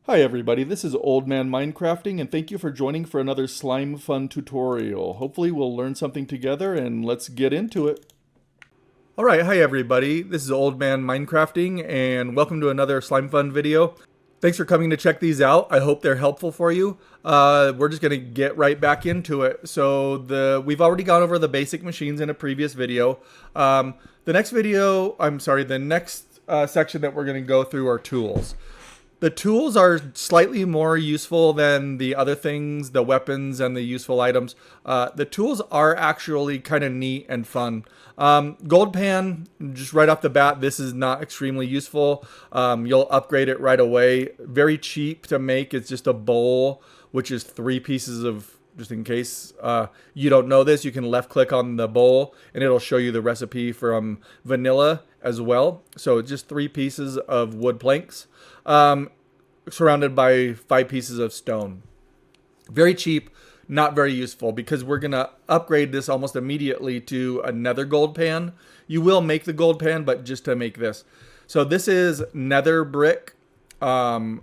Hi everybody, this is Old Man Minecrafting and thank you for joining for another SlimeFun tutorial. Hopefully we'll learn something together and let's get into it. Alright, hi everybody, this is Old Man Minecrafting and welcome to another SlimeFun video. Thanks for coming to check these out. I hope they're helpful for you. We're just going to get right back into it. So we've already gone over the basic machines in a previous video. The next section that we're going to go through are tools. The tools are slightly more useful than the other things, the weapons and the useful items. The tools are actually kind of neat and fun. Gold pan, just right off the bat, this is not extremely useful. You'll upgrade it right away. Very cheap to make. It's just a bowl, which is 3 pieces of, just in case you don't know this, you can left click on the bowl and it'll show you the recipe from vanilla as well. So just 3 pieces of wood planks. Surrounded by 5 pieces of stone. Very cheap, not very useful because we're going to upgrade this almost immediately to another gold pan. You will make the gold pan, but just to make this. So this is nether brick around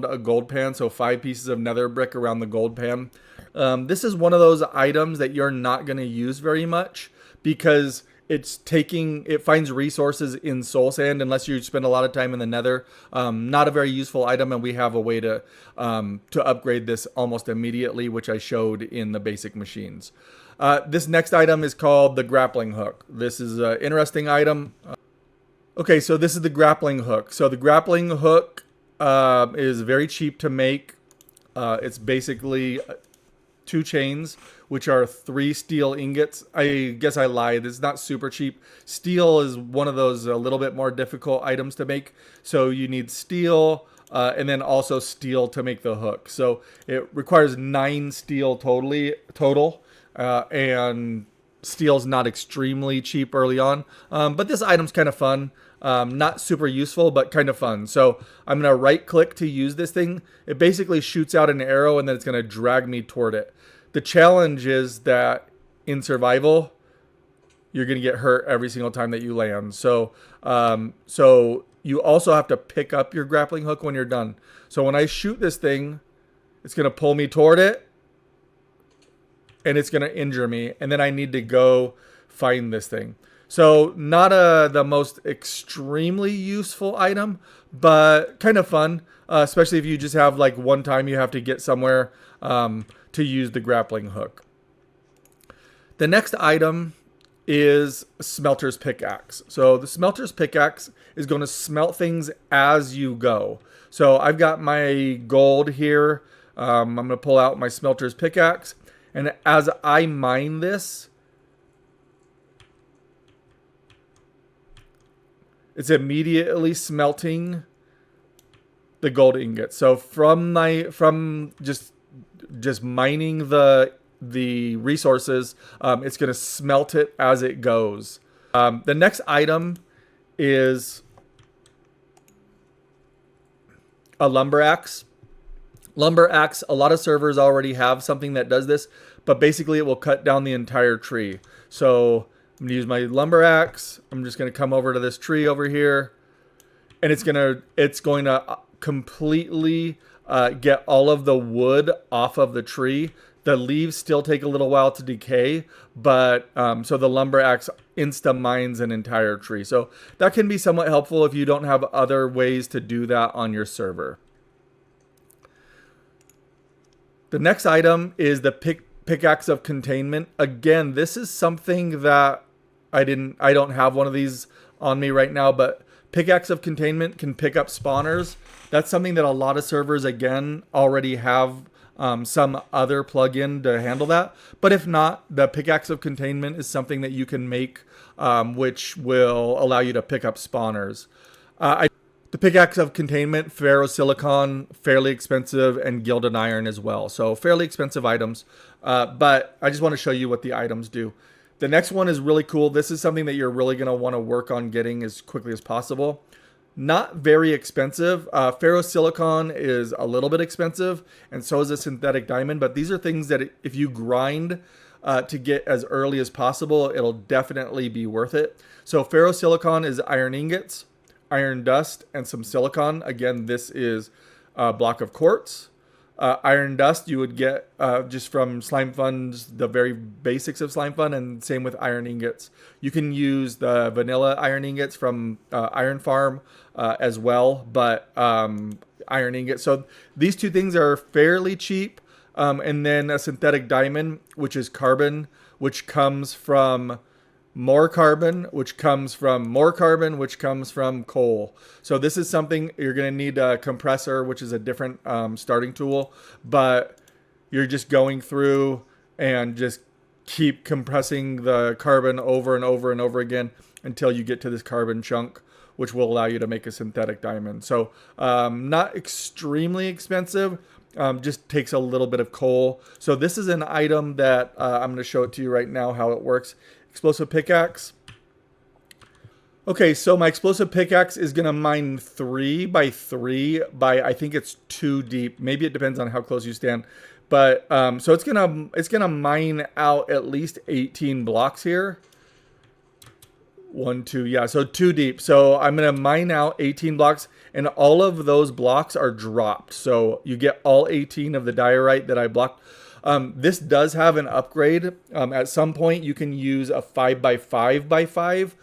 a gold pan. So 5 pieces of nether brick around the gold pan. This is one of those items that you're not going to use very much because it finds resources in soul sand unless you spend a lot of time in the nether. Not a very useful item, and we have a way to upgrade this almost immediately, which I showed in the basic machines. This next item is called the grappling hook. This is an interesting item. Okay, so this is the grappling hook. So the grappling hook is very cheap to make. It's basically 2 chains, which are 3 steel ingots. I guess I lied. It's not super cheap. Steel is one of those a little bit more difficult items to make. So you need steel and then also steel to make the hook. So it requires 9 steel total. And steel's not extremely cheap early on. But this item's kind of fun. Not super useful, but kind of fun. So I'm going to right click to use this thing. It basically shoots out an arrow and then it's going to drag me toward it. The challenge is that in survival, you're going to get hurt every single time that you land. So you also have to pick up your grappling hook when you're done. So when I shoot this thing, it's going to pull me toward it and it's going to injure me. And then I need to go find this thing. So not the most extremely useful item, but kind of fun, especially if you just have like one time you have to get somewhere to use the grappling hook. The next item is smelter's pickaxe. So the smelter's pickaxe is going to smelt things as you go. So I've got my gold here. I'm going to pull out my smelter's pickaxe. And as I mine this, it's immediately smelting the gold ingot. So from just mining the resources, it's going to smelt it as it goes. The next item is a lumber axe. Lumber axe, a lot of servers already have something that does this, but basically it will cut down the entire tree. So I'm going to use my lumber axe. I'm just going to come over to this tree over here, and it's going to completely get all of the wood off of the tree. The leaves still take a little while to decay, but so the lumber axe insta mines an entire tree. So that can be somewhat helpful if you don't have other ways to do that on your server. The next item is the pickaxe of containment. Again, this is something that I don't have one of these on me right now, but pickaxe of containment can pick up spawners. That's something that a lot of servers, again, already have some other plugin to handle that. But if not, the pickaxe of containment is something that you can make, which will allow you to pick up spawners. The pickaxe of containment, ferrosilicon, fairly expensive, and gilded iron as well. So fairly expensive items, but I just want to show you what the items do. The next one is really cool. This is something that you're really going to want to work on getting as quickly as possible. Not very expensive. Ferrosilicon is a little bit expensive, and so is a synthetic diamond, but these are things that if you grind to get as early as possible, it'll definitely be worth it. So ferrosilicon is iron ingots, iron dust, and some silicon. Again, this is a block of quartz. Iron dust you would get just from SlimeFun's, the very basics of SlimeFun, and same with iron ingots. You can use the vanilla iron ingots from Iron Farm as well, but iron ingots. So these two things are fairly cheap. And then a synthetic diamond, which is carbon, which comes from more carbon, which comes from more carbon, which comes from coal. So this is something you're going to need a compressor, which is a different starting tool, but you're just going through and just keep compressing the carbon over and over and over again until you get to this carbon chunk, which will allow you to make a synthetic diamond. So not extremely expensive, just takes a little bit of coal. So this is an item that I'm going to show it to you right now how it works. Explosive pickaxe. Okay, so my explosive pickaxe is going to mine 3 by 3 by, I think it's 2 deep. Maybe it depends on how close you stand. But so it's gonna mine out at least 18 blocks here. 1, 2, yeah, so 2 deep. So I'm gonna mine out 18 blocks, and all of those blocks are dropped. So you get all 18 of the diorite that I blocked. This does have an upgrade. At some point, you can use a 5 by 5 by 5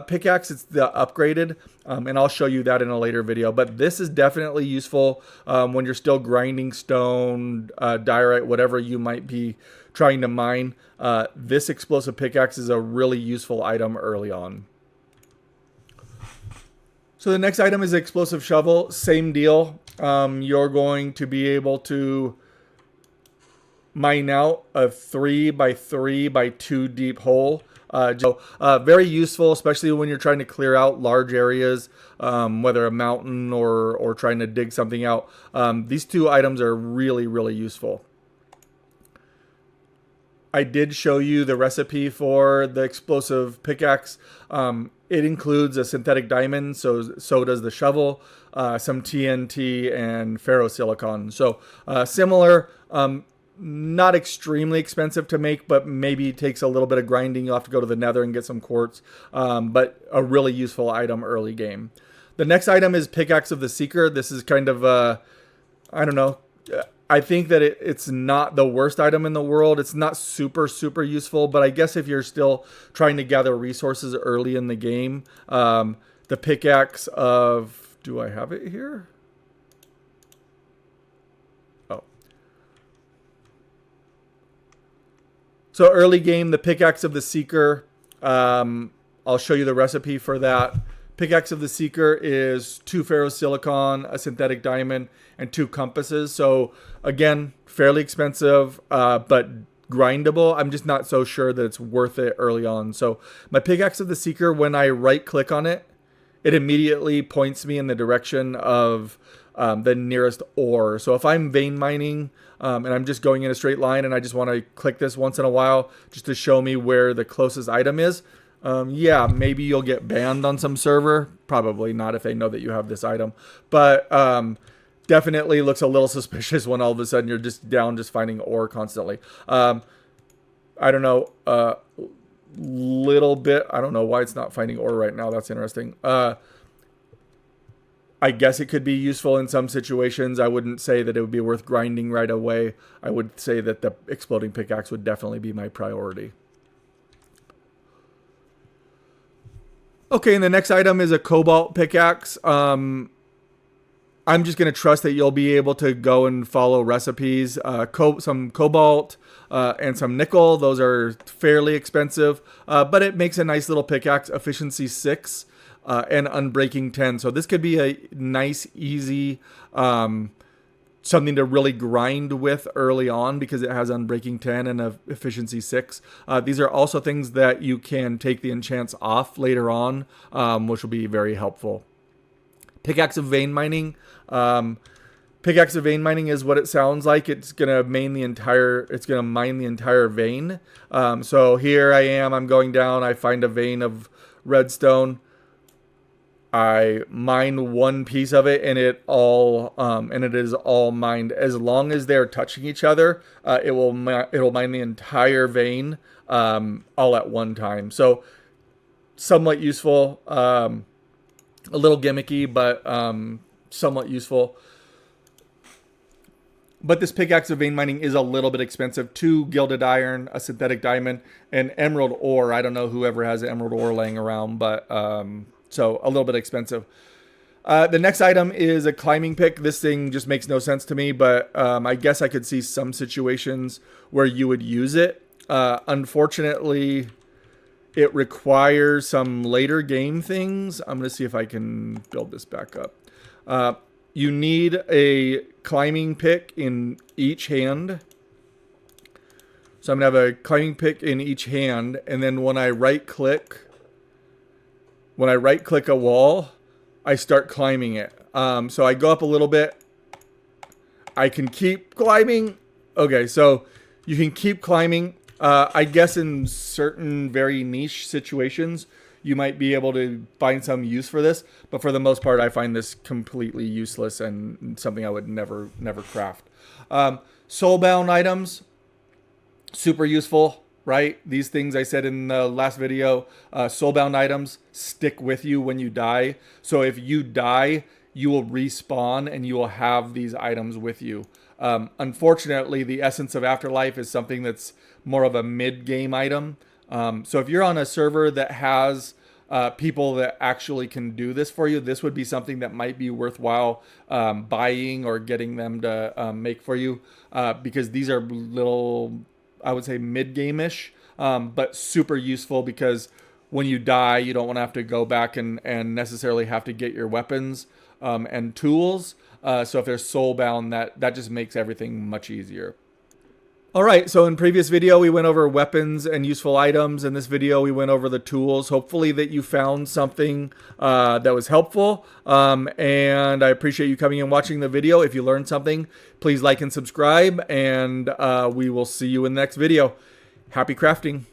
pickaxe. It's the upgraded, and I'll show you that in a later video. But this is definitely useful when you're still grinding stone, diorite, whatever you might be trying to mine. This explosive pickaxe is a really useful item early on. So the next item is the explosive shovel. Same deal. You're going to be able to mine out a 3 by 3 by 2 deep hole. Very useful, especially when you're trying to clear out large areas, whether a mountain or trying to dig something out. These 2 items are really, really useful. I did show you the recipe for the explosive pickaxe. It includes a synthetic diamond, so does the shovel, some TNT, and ferrosilicon. So similar. Not extremely expensive to make, but maybe takes a little bit of grinding. You'll have to go to the nether and get some quartz, but a really useful item early game. The next item is Pickaxe of the Seeker. This is kind of, I don't know. I think that it's not the worst item in the world. It's not super, super useful, but I guess if you're still trying to gather resources early in the game, the Pickaxe of, do I have it here? So early game, the Pickaxe of the Seeker, I'll show you the recipe for that. Pickaxe of the Seeker is 2 ferrosilicon, a synthetic diamond, and 2 compasses. So again, fairly expensive, but grindable. I'm just not so sure that it's worth it early on. So my Pickaxe of the Seeker, when I right click on it, it immediately points me in the direction of the nearest ore. So if I'm vein mining and I'm just going in a straight line and I just want to click this once in a while just to show me where the closest item is, yeah, maybe you'll get banned on some server. Probably not if they know that you have this item. But definitely looks a little suspicious when all of a sudden you're just down just finding ore constantly. I don't know. Little bit. I don't know why it's not finding ore right now. That's interesting. I guess it could be useful in some situations. I wouldn't say that it would be worth grinding right away. I would say that the exploding pickaxe would definitely be my priority. Okay, and the next item is a cobalt pickaxe. I'm just going to trust that you'll be able to go and follow recipes. Some cobalt and some nickel. Those are fairly expensive, but it makes a nice little pickaxe. Efficiency 6. And unbreaking 10. So this could be a nice, easy, something to really grind with early on because it has unbreaking 10 and a efficiency 6. These are also things that you can take the enchants off later on, which will be very helpful. Pickaxe of vein mining. Pickaxe of vein mining is what it sounds like. It's gonna mine the entire vein. So here I am. I'm going down. I find a vein of redstone. I mine one piece of it, and it is all mined. As long as they're touching each other, it'll mine the entire vein all at one time. So somewhat useful, a little gimmicky, but somewhat useful. But this pickaxe of vein mining is a little bit expensive. 2 gilded iron, a synthetic diamond, and emerald ore. I don't know whoever has emerald ore laying around, but so a little bit expensive. The next item is a climbing pick. This thing just makes no sense to me, but I guess I could see some situations where you would use it. Unfortunately, it requires some later game things. I'm going to see if I can build this back up. You need a climbing pick in each hand. So I'm going to have a climbing pick in each hand. And then when I right click a wall, I start climbing it. So I go up a little bit. I can keep climbing. Okay, so you can keep climbing. I guess in certain very niche situations, you might be able to find some use for this. But for the most part, I find this completely useless and something I would never craft. Soulbound items, super useful, right? These things I said in the last video, soulbound items stick with you when you die. So if you die, you will respawn and you will have these items with you. Unfortunately, the essence of Afterlife is something that's more of a mid-game item. So if you're on a server that has people that actually can do this for you, this would be something that might be worthwhile buying or getting them to make for you, because these are little, I would say, mid-game-ish, but super useful because when you die, you don't want to have to go back and necessarily have to get your weapons and tools. So if they're soulbound, that just makes everything much easier. All right, so in previous video, we went over weapons and useful items. In this video, we went over the tools. Hopefully that you found something that was helpful. And I appreciate you coming and watching the video. If you learned something, please like and subscribe. And we will see you in the next video. Happy crafting.